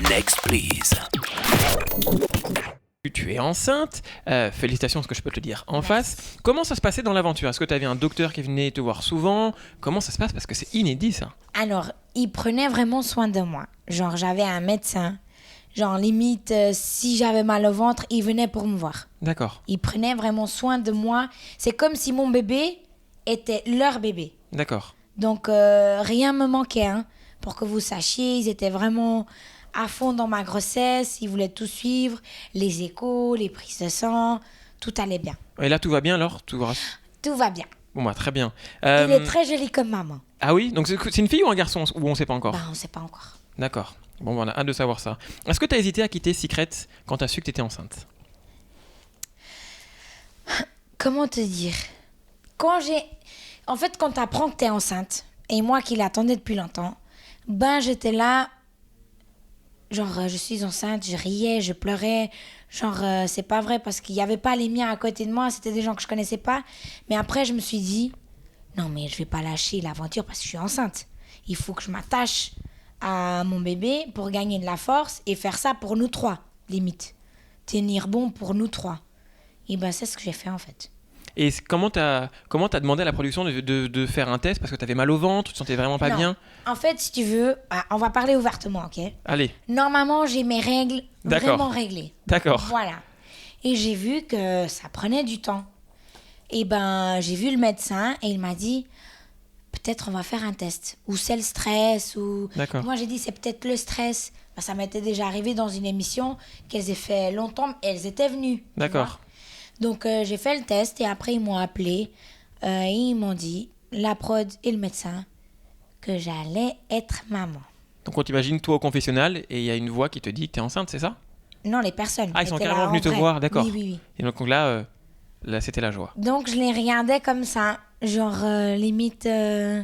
Next, please. Tu es enceinte, félicitations, ce que je peux te le dire en face. Comment ça se passait dans l'aventure? Est-ce que tu avais un docteur qui venait te voir souvent? Comment ça se passe? Parce que c'est inédit ça. Alors, il prenait vraiment soin de moi. Genre, j'avais un médecin. Genre, limite, si j'avais mal au ventre, il venait pour me voir. D'accord, Il prenait vraiment soin de moi. C'est comme si mon bébé était leur bébé. d'accord. Donc, rien me manquait. Hein. Pour que vous sachiez, ils étaient vraiment à fond dans ma grossesse. Ils voulaient tout suivre. Les échos, les prises de sang, tout allait bien. Et là tout va bien alors? Tout va... Tout va bien. Bon bah très bien. Il est très joli comme maman. Ah oui? Donc c'est une fille ou un garçon? Ou on sait pas encore? Bah, on sait pas encore. D'accord. Bon, bah, on a hâte de savoir ça. Est-ce que tu as hésité à quitter Secret quand tu as su que tu étais enceinte? Comment te dire? En fait, quand t'apprends que t'es enceinte, et moi qui l'attendais depuis longtemps, ben j'étais là, genre je suis enceinte, je riais, je pleurais, genre c'est pas vrai parce qu'il y avait pas les miens à côté de moi, c'était des gens que je connaissais pas. Mais après je me suis dit, non mais je vais pas lâcher l'aventure parce que je suis enceinte. Il faut que je m'attache à mon bébé pour gagner de la force et faire ça pour nous trois, limite. Tenir bon pour nous trois. Et ben c'est ce que j'ai fait en fait. Et comment t'as demandé à la production de faire un test parce que t'avais mal au ventre, tu te sentais vraiment pas Non. bien? En fait, si tu veux, on va parler ouvertement, ok? Allez, Normalement, j'ai mes règles D'accord. vraiment réglées. d'accord. Voilà. Et j'ai vu que ça prenait du temps. Et ben, j'ai vu le médecin et il m'a dit, peut-être on va faire un test. Ou c'est le stress, ou... D'accord. Moi, j'ai dit, c'est peut-être le stress. Ben, ça m'était déjà arrivé dans une émission qu'elles aient fait longtemps, elles étaient venues. tu D'accord. vois. Donc, j'ai fait le test et après, ils m'ont appelé. Et ils m'ont dit, la prod et le médecin, que j'allais être maman. Donc on t'imagine toi au confessionnal et il y a une voix qui te dit que t'es enceinte, c'est ça? Non, les personnes. Ah, ils sont étaient carrément là en venus te vrai. voir, d'accord. Oui, oui, oui. Et donc là c'était la joie. Donc, je les regardais comme ça. Genre, limite... je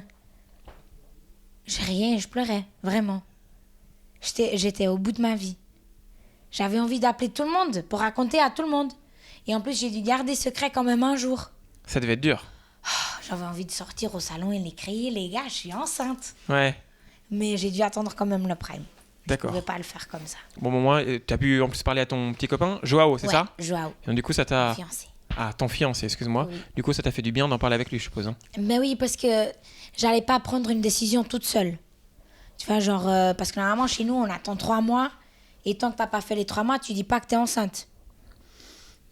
riais et je pleurais. Vraiment. J'étais au bout de ma vie. J'avais envie d'appeler tout le monde pour raconter à tout le monde. Et en plus, j'ai dû garder secret quand même un jour. Ça devait être dur. J'avais envie de sortir au salon et les crier, les gars, je suis enceinte. Ouais, Mais j'ai dû attendre quand même le prime. Je d'accord. pouvais pas le faire comme ça. Bon, moi, t'as pu en plus parler à ton petit copain, Joao, c'est Ouais, ça? Joao, Et donc, du coup, ça t'a... fiancé. Ah, ton fiancé, excuse-moi. Oui. Du coup, ça t'a fait du bien d'en parler avec lui, je suppose. Hein. Ben oui, parce que j'allais pas prendre une décision toute seule. Tu vois, genre, parce que normalement, chez nous, on attend 3 mois. Et tant que t'as pas fait les 3 mois, tu dis pas que t'es enceinte.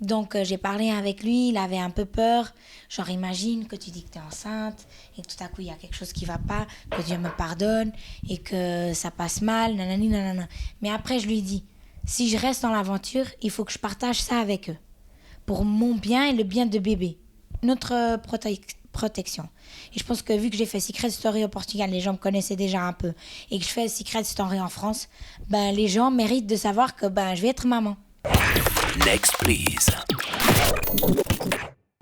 Donc, j'ai parlé avec lui, il avait un peu peur. Genre, imagine que tu dis que t'es enceinte et que tout à coup, il y a quelque chose qui va pas, que Dieu me pardonne et que ça passe mal, nanani, nanana. Mais après, je lui ai dit, si je reste dans l'aventure, il faut que je partage ça avec eux. Pour mon bien et le bien de bébé. Notre protection. Et je pense que vu que j'ai fait Secret Story au Portugal, les gens me connaissaient déjà un peu, et que je fais Secret Story en France, ben les gens méritent de savoir que ben je vais être maman. Next, please.